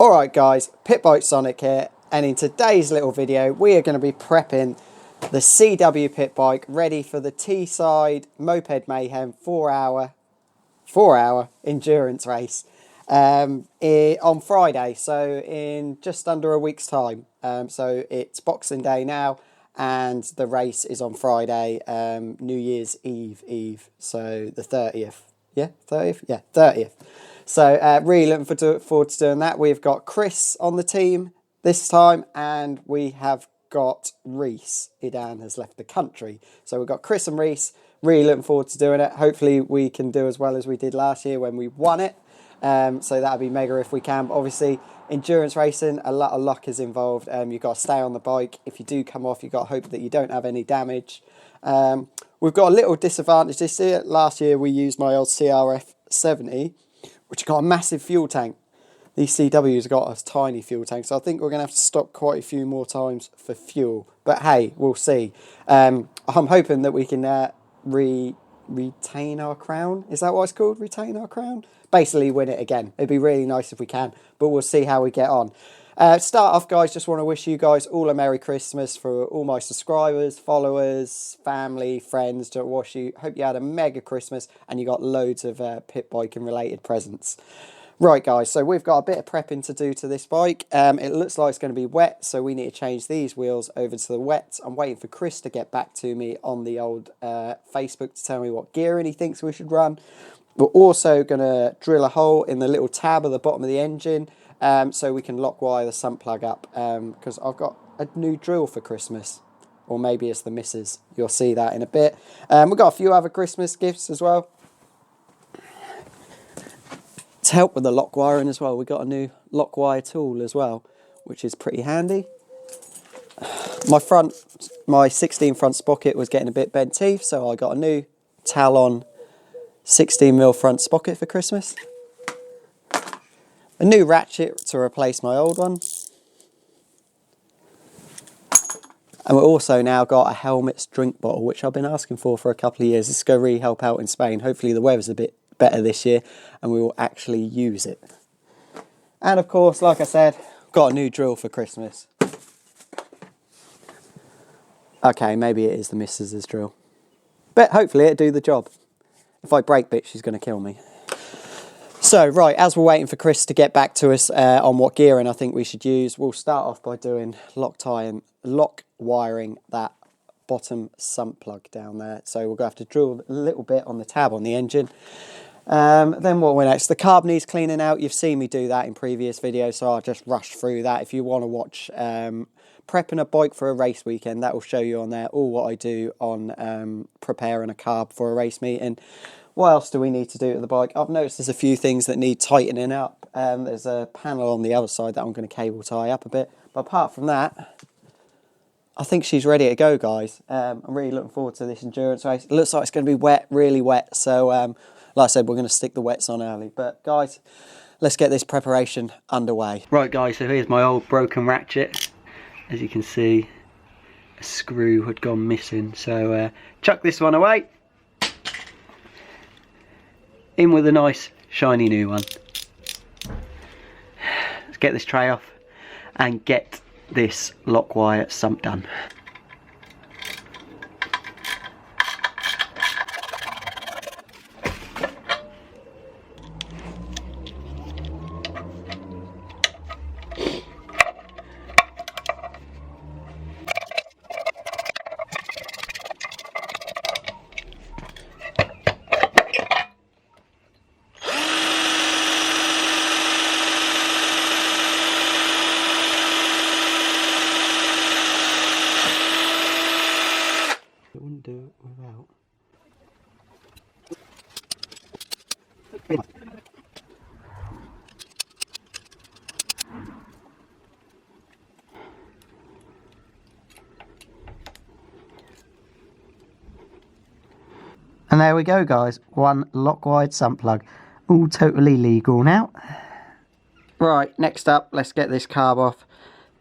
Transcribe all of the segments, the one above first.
Alright guys, Pitbikesonic here, and in today's little video we are going to be prepping the CW pit bike ready for the Teesside Moped Mayhem 4 hour endurance race on Friday, so in just under a week's time. So it's Boxing Day now and the race is on Friday, New Year's Eve, so the 30th. Yeah, 30th? Yeah, 30th. So really looking forward to doing that. We've got Chris on the team this time, and we have got Reese. Idan has left the country. So we've got Chris and Reese. Really looking forward to doing it. Hopefully we can do as well as we did last year when we won it. So that'd be mega if we can. But obviously, endurance racing, a lot of luck is involved. You've got to stay on the bike. If you do come off, you've got to hope that you don't have any damage. We've got a little disadvantage this year. Last year we used my old CRF 70, which got a massive fuel tank. These CWs have got a tiny fuel tank, so I think we're going to have to stop quite a few more times for fuel. But hey, we'll see. I'm hoping that we can retain our crown. Is that what it's called? Retain our crown? Basically win it again. It'd be really nice if we can, but we'll see how we get on. Start off, guys, just want to wish you guys all a Merry Christmas for all my subscribers, followers, family, friends. Hope you had a mega Christmas and you got loads of pit biking related presents. Right, guys, so we've got a bit of prepping to do to this bike. It looks like it's going to be wet, so we need to change these wheels over to the wet. I'm waiting for Chris to get back to me on the old Facebook to tell me what gearing he thinks we should run. We're also going to drill a hole in the little tab at the bottom of the engine, so we can lock wire the sump plug up, because I've got a new drill for Christmas. Or maybe it's the missus. You'll see that in a bit. We've got a few other Christmas gifts as well. To help with the lock wiring as well, we've got a new lock wire tool as well, which is pretty handy. My 16 front sprocket was getting a bit bent teeth, so I got a new Talon 16mm front sprocket for Christmas. A new ratchet to replace my old one. And we've also now got a helmet's drink bottle, which I've been asking for a couple of years. This is going to really help out in Spain. Hopefully the weather's a bit better this year and we will actually use it. And of course, like I said, got a new drill for Christmas. Okay, maybe it is the missus's drill. But hopefully it'll do the job. If I break bit, she's going to kill me. So, right, as we're waiting for Chris to get back to us on what gearing I think we should use, we'll start off by doing lock wiring that bottom sump plug down there. So we're going to have to drill a little bit on the tab on the engine. Then what we're next? The carb needs cleaning out. You've seen me do that in previous videos, so I'll just rush through that. If you want to watch prepping a bike for a race weekend, that will show you on there all what I do on preparing a carb for a race meeting. What else do we need to do to the bike? I've noticed there's a few things that need tightening up. There's a panel on the other side that I'm going to cable tie up a bit. But apart from that, I think she's ready to go, guys. I'm really looking forward to this endurance race. It looks like it's going to be wet, really wet. So, like I said, we're going to stick the wets on early. But, guys, let's get this preparation underway. Right, guys, so here's my old broken ratchet. As you can see, a screw had gone missing. So, chuck this one away. In with a nice shiny new one. Let's get this tray off and get this lock wire sump done. I wouldn't do it without. And there we go, guys. One lock wide sump plug. All totally legal now. Right, next up, let's get this carb off.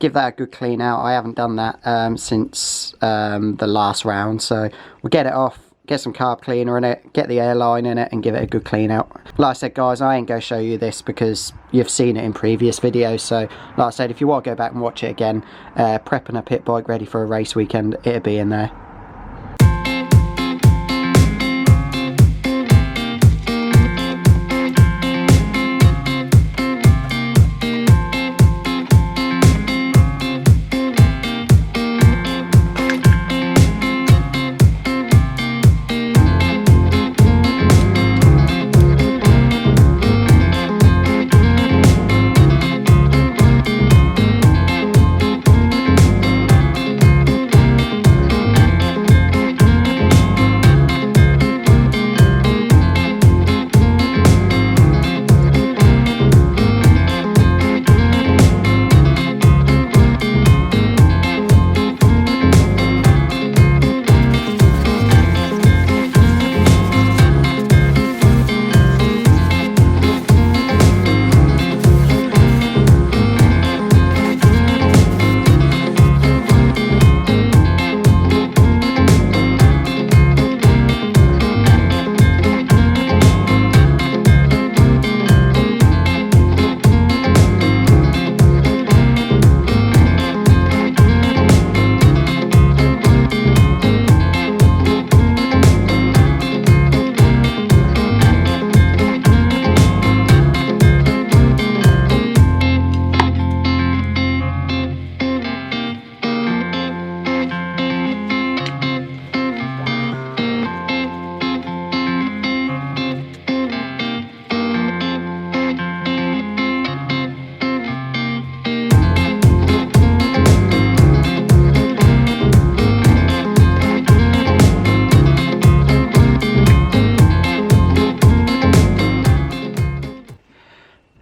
Give that a good clean out. I haven't done that since the last round, so we'll get it off, get some carb cleaner in it, get the airline in it and give it a good clean out. Like I said guys, I ain't going to show you this because you've seen it in previous videos, so like I said, if you want to go back and watch it again, prepping a pit bike ready for a race weekend, it'll be in there.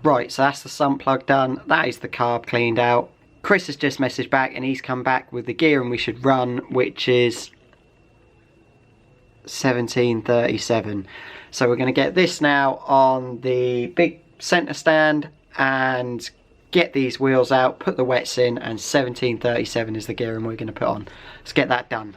Right, so that's the sump plug done, that is the carb cleaned out. Chris has just messaged back and he's come back with the gearing we should run, which is 1737. So we're going to get this now on the big centre stand and get these wheels out, put the wets in, and 1737 is the gearing we're going to put on. Let's get that done.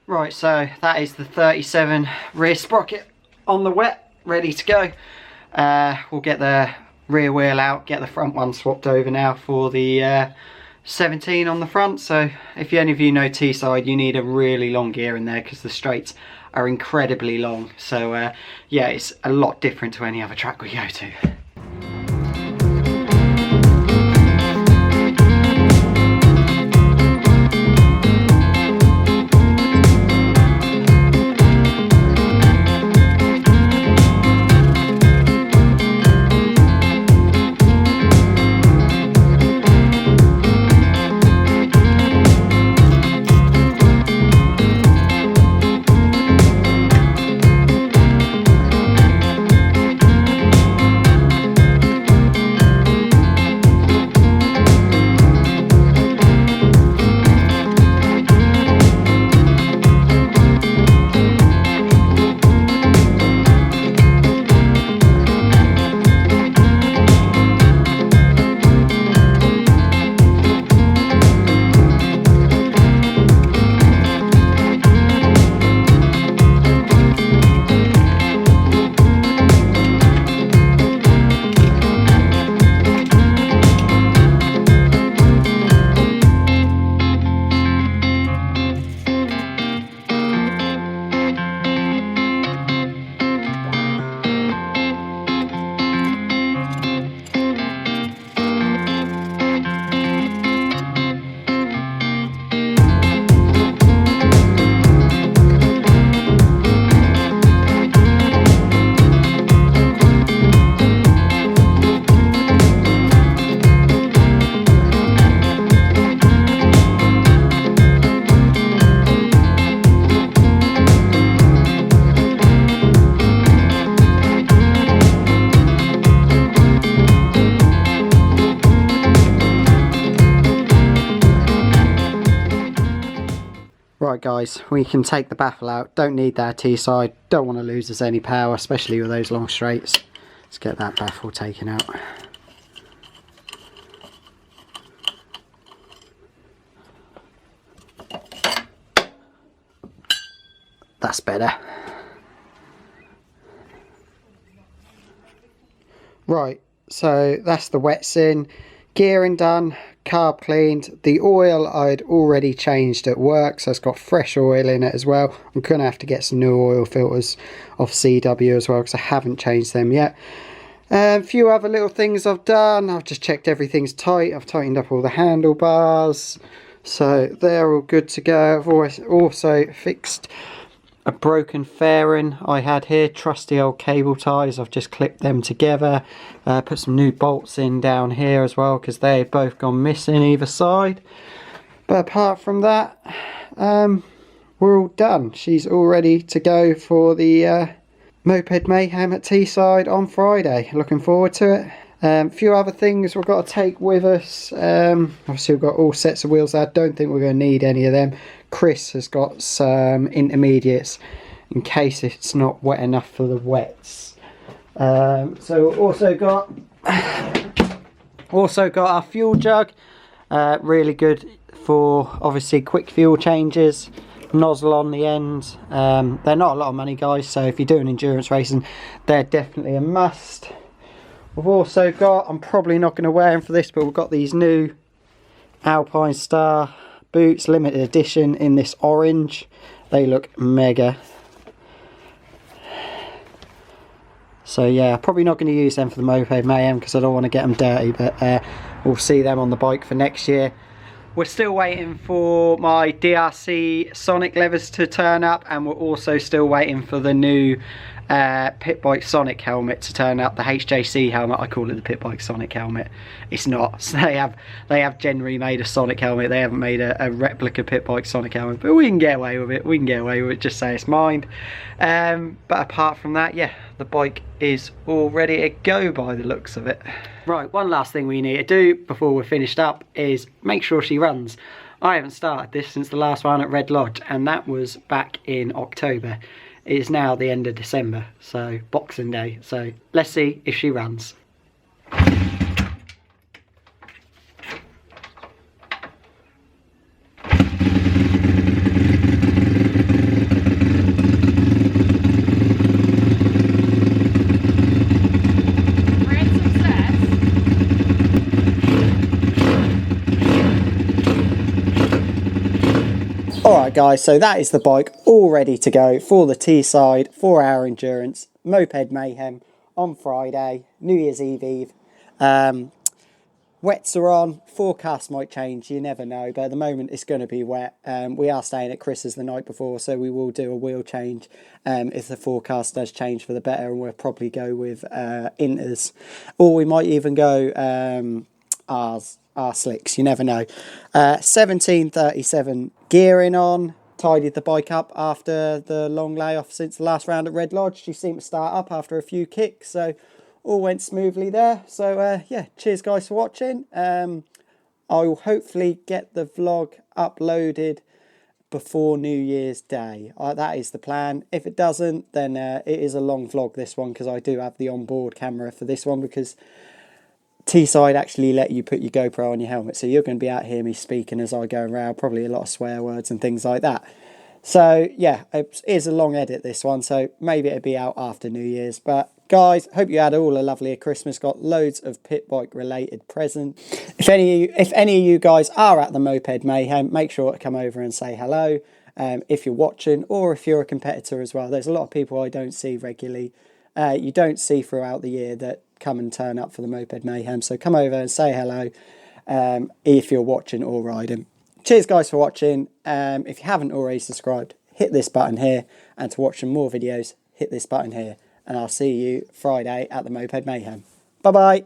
Right, so that is the 37 rear sprocket on the wet, ready to go. We'll get the rear wheel out, get the front one swapped over now for the 17 on the front. So if any of you know Teesside, you need a really long gear in there because the straights are incredibly long. So yeah, it's a lot different to any other track we go to. Right guys, we can take the baffle out. Don't need that Teesside. Don't want to lose us any power, especially with those long straights. Let's get that baffle taken out. That's better. Right, so that's the wets in. Gearing done, carb cleaned. The oil I'd already changed at work, so it's got fresh oil in it as well. I'm going to have to get some new oil filters off CW as well, because I haven't changed them yet. A few other little things I've done. I've just checked everything's tight. I've tightened up all the handlebars, so they're all good to go. I've also fixed a broken fairing I had here, trusty old cable ties. I've just clipped them together, put some new bolts in down here as well, because they've both gone missing either side. But apart from that, we're all done. She's all ready to go for the Moped Mayhem at Teesside on Friday. Looking forward to it. A few other things we've got to take with us. Obviously we've got all sets of wheels. I don't think we're going to need any of them. Chris has got some intermediates in case it's not wet enough for the wets. So we've also got our fuel jug. Really good for obviously quick fuel changes. Nozzle on the end. They're not a lot of money guys, so if you're doing endurance racing, they're definitely a must. We've also got, I'm probably not going to wear them for this, but we've got these new Alpine Star boots, limited edition in this orange. They look mega. So yeah, probably not going to use them for the Moped Mayhem because I don't want to get them dirty, but we'll see them on the bike for next year. We're still waiting for my DRC Sonic levers to turn up, and we're also still waiting for the new Pitbikesonic helmet to turn up. The HJC helmet, I call it the Pitbikesonic helmet. It's not. So they have generally made a Sonic helmet. They haven't made a replica Pitbikesonic helmet, but we can get away with it. We can get away with it. Just say it's mine. But apart from that, yeah, the bike is all ready to go by the looks of it. Right, one last thing we need to do before we're finished up is make sure she runs. I haven't started this since the last one at Red Lodge, and that was back in October. It is now the end of December, so Boxing Day. So let's see if she runs. Alright guys, so that is the bike all ready to go for the Teesside 4-hour endurance Moped Mayhem on Friday, New Year's Eve. Wets are on, forecast might change, you never know, but at the moment it's going to be wet. We are staying at Chris's the night before, so we will do a wheel change if the forecast does change for the better, and we'll probably go with Inters, or we might even go R slicks, you never know. 1737 gearing on, tidied the bike up after the long layoff since the last round at Red Lodge. She seemed to start up after a few kicks, so all went smoothly there. So yeah, cheers guys for watching. I will hopefully get the vlog uploaded before New Year's Day. That is the plan. If it doesn't, then it is a long vlog, this one, because I do have the onboard camera for this one, because Teesside actually let you put your GoPro on your helmet, so you're going to be out hearing me speaking as I go around, probably a lot of swear words and things like that. So yeah, it is a long edit, this one, so maybe it'll be out after New Year's. But guys, hope you had all a lovely Christmas, got loads of pit bike related presents. If any of you guys are at the Moped Mayhem, make sure to come over and say hello if you're watching, or if you're a competitor as well. There's a lot of people I don't see regularly, you don't see throughout the year, that come and turn up for the Moped Mayhem. So come over and say hello if you're watching or riding. Cheers guys for watching. If you haven't already subscribed, hit this button here, and to watch some more videos, hit this button here, and I'll see you Friday at the Moped Mayhem. Bye bye.